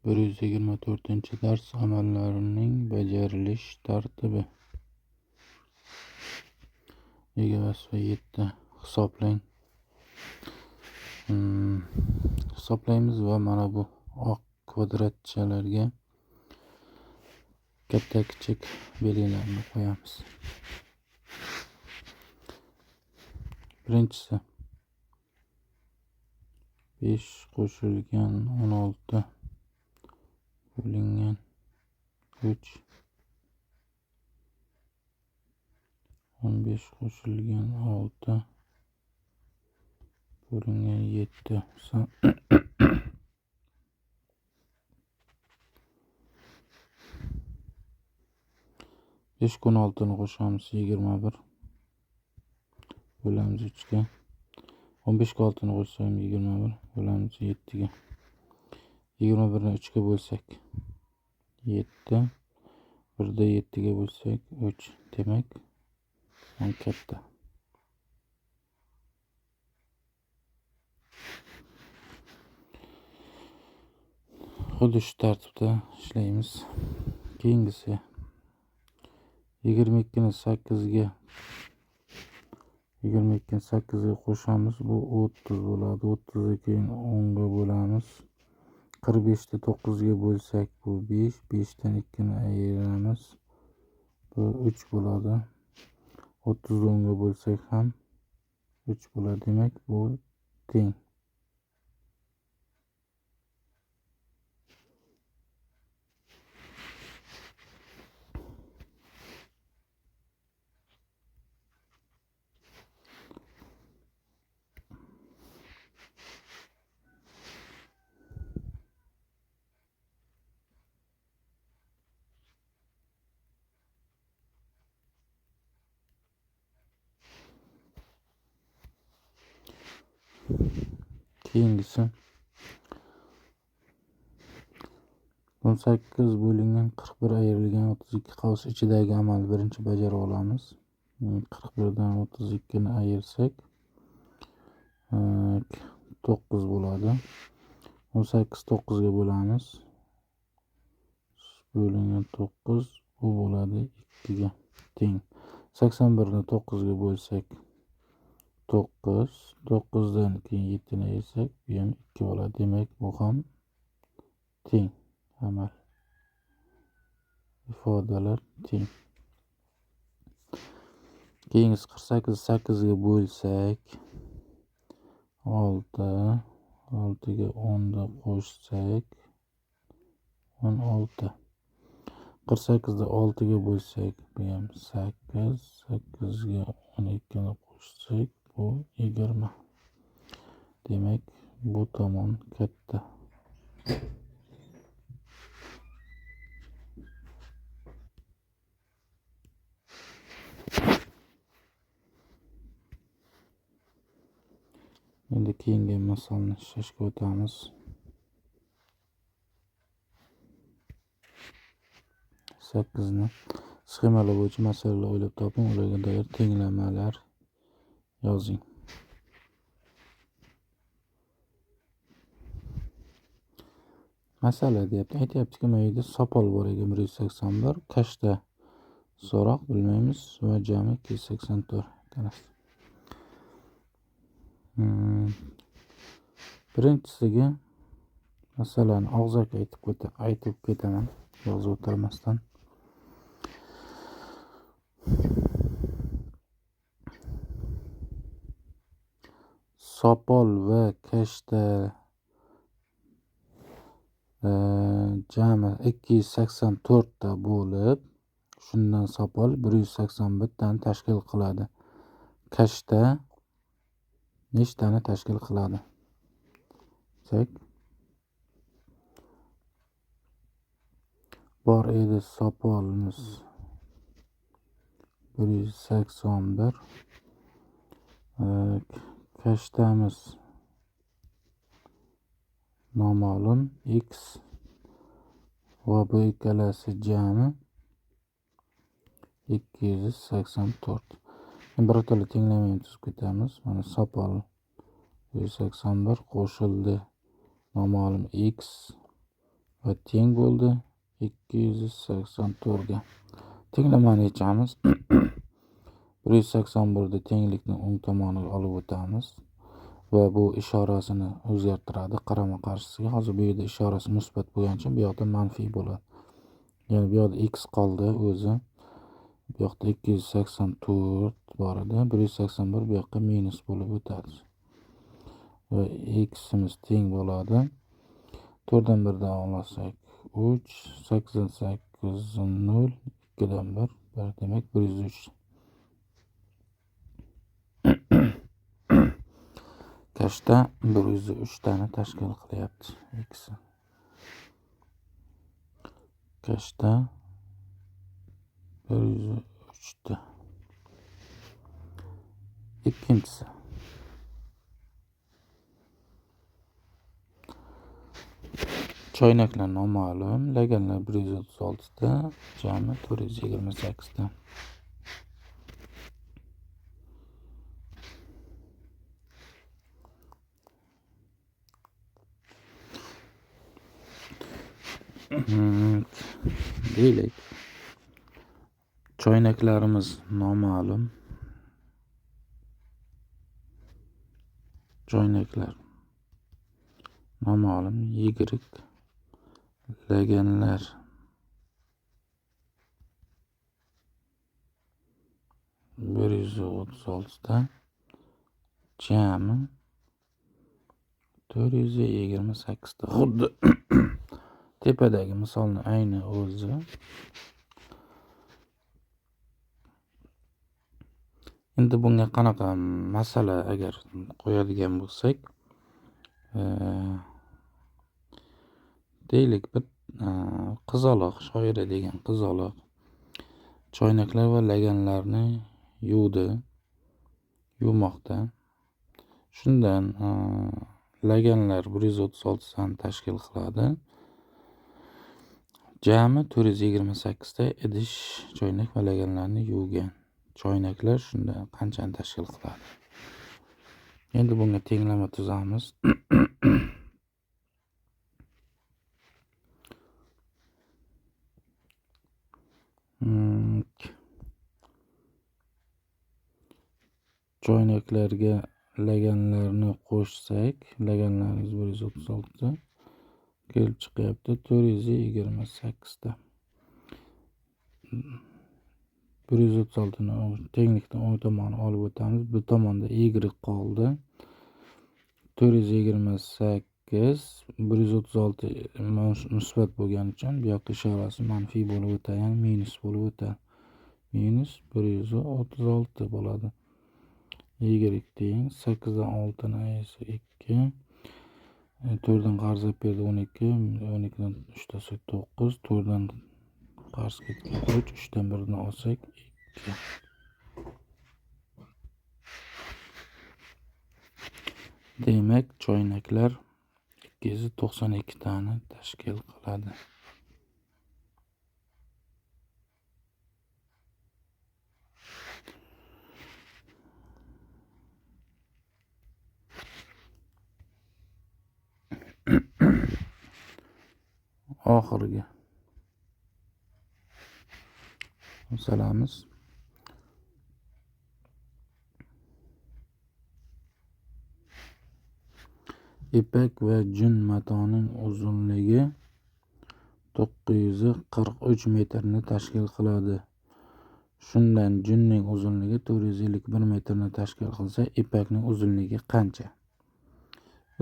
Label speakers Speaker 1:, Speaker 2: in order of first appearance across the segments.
Speaker 1: 124-dars amallarining bajarilish tartibi. Vazifa 7. Hisoblang. Hisoblaymiz va mana bu oq kvadratchalarga katta kichik belgilarni qo'yamiz. Birinchisi 5 qo'shilgan 16 bo'lingan 3, 15 qo'shilgan 6 bo'lingan 7. 5 kun 6'ni qo'shamiz 21 bo'lamiz 3 ga. 15 ga 6'ni qo'shsam 21 bo'lamiz 7 ga. 21 ni 3 ga bo'lsak 7, 1 da 7 ga bo'lsak 3. Demak, 10 katta. Xuddi shu tartibda ishlaymiz. Keyingisi 22 ni 8 ga qo'shamiz. Bu 30 bo'ladi. 30 ga keyin 10 ga bo'lamiz. 45 ni 9 ga bo'lsak bu 5. 5 dan 2 ni ayiramiz. Bu 3 bo'ladi. 30 ni 10 ga bo'lsak ham 3 bo'ladi. Demak, bu teng. Keyingisi 18 bo'lingan 41 ayrilgan 32 qavs ichidagi amalni birinchi bajarib olamiz. 41 dan 32 ni ayirsak 9 bo'ladi. 18 9 ga bo'lamiz. Bo'lingan 9 bu bo'ladi 2 ga teng. 81 ni 9 ga bo'lsak 9, 9 dan keyin 7 ni ayirsak bu ham 2 bo'ladi. Demak, bu ham teng. Amal ifodalar teng. Keyingisi 48 8 ga bo'lsak 6, 6 ga 10 ni qo'shsak 16. 48 da 6 ga bo'lsak bu ham 8, 8 ga 12 ni qo'shsak bu 20. Demak, bu tomon katta. Endi keyingi masalani ishlashga o'tamiz. Sakkizni sxemalar bo'yicha masalalar o'ylab toping, ularga doir tenglamalar yozing. Masala deyapti. Aytyaptiki, mana yerda sopol bor ekan 181, kashta so'roq bilmaymiz va jami 284 ekan. Birinchisiga masalani og'zaki aytib ketaman, yozib o'tirmasdan. Sopol va kashta jami 284 ta bo'lib, shundan sopol 181 tani tashkil qiladi. Kashta nechtani tashkil qiladi? Bor edi sopolimiz 181, kashtamiz noma'lum x va bu ikkalasi jami 284. Birato'la tenglamayni tuzib ketamiz. Mana sopol 181 qo'shildi noma'lum x va teng bo'ldi 284 ga. Tenglamani yechamiz. 181 da tenglikni o'ng tomoniga olib o'tamiz va bu ishorasini o'zgartiradi qarama qarshisiga. Hozir bu yerda ishorasi musbat bo'lgani uchun bu yoqda manfiy bo'ladi. Ya'ni bu yoqda x qoldi o'zi. Bu yoqda 284 bor edi. 181 bu yoqqa minus bo'lib o'tadi. Va x'imiz teng bo'ladi. 4 dan 1 dan olsak 3, 8 dan 8 0, 2 dan 1, demak 103. Kashta 103 tani tashkil qilyapti x. Kashta 103 ta. Ikkinchisi. Choynaklar noma'lum, laganlar 136 ta, jami 428 ta. Deylik. Choynaklarimiz noma'lum. Choynaklar noma'lum, y, laganlar 136 ta, jami 428 ta. Xuddi tepadagi misolni ayni o'zi. Endi bunga qanaqa masala agar qo'yadigan bo'lsak, deylik bir qizaloq, shoira degan qizaloq choynaklar va laganlarni yuvmoqda. Shundan laganlar 136 tani tashkil qiladi. Jami 428 ta idish choynak va laganlarni yuvgan. Choynaklar shunda qanchani tashkil qiladi? Endi bunga tenglama tuzamiz. Choynaklarga laganlarni qo'shsak, laganlarimiz 136 ta kelib chiqyapti 428 ta. 136 ni tenglikdan o'ng tomoni olib o'tamiz. Bu tomonda y qoldi. 428 136 musbat bo'lgani uchun bu yoqqa ishorasi manfiy bo'lib o'tadi, ya'ni minus bo'lib o'tadi. Minus 136 bo'ladi. Y teng 8 dan 6 ni esa 2. 4 dan qarz berdi 12, 12 dan 3 tasak 9, 4 dan qarz ketgan 3, 3 dan 1 ni olsak 2. Demak, choynaklar 292 tani tashkil qiladi. Oxirgi masalamiz ipak va jun matoning uzunligi 943 metrni tashkil qiladi. Shundan junning uzunligi 451 metrni tashkil qilsa, ipakning uzunligi qancha?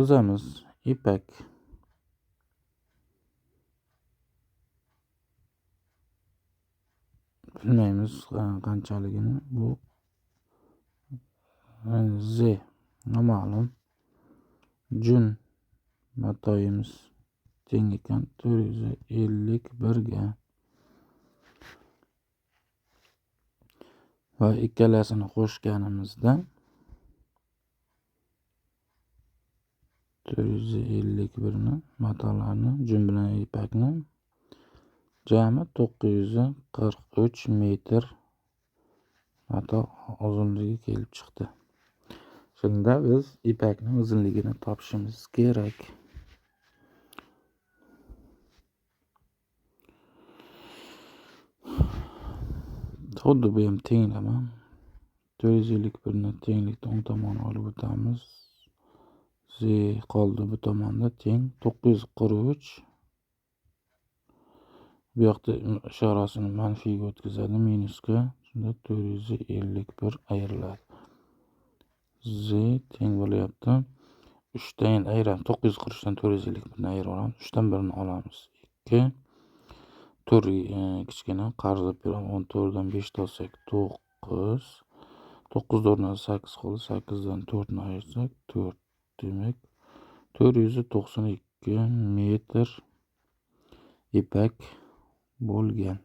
Speaker 1: O'zimiz ipak bilmaymiz qanchaligini. Bu z noma'lum. Jun matoyimiz teng ekan 451 ga. Va ikkalasini qo'shganimizda 451 ni matolarni jun bilan ipakni jami 943 metr mato uzunligi kelib chiqdi. Shunda biz ipakning uzunligini topishimiz kerak. Xuddi bu ham tenglama. 451ni tenglikda o'ng tomoni olib o'tamiz. Z qoldi bu tomonda teng 943. Bu yoqda ishorasini manfiyga o'tkazadi, minusga. Shunda 451 ayriladi. Z teng bo'lyapti. 3 dan endi ayiramiz. 943 dan 451 ni ayirib olamiz. 3 dan 1 ni olamiz. 2 4 kichkina qarzib beraman. 14 dan 5 ni olsak 9. 9 o'rniga 8 qoldi. 8 dan 4 ni ayirsak 4. Demak 492 metr ipak bo'lgan.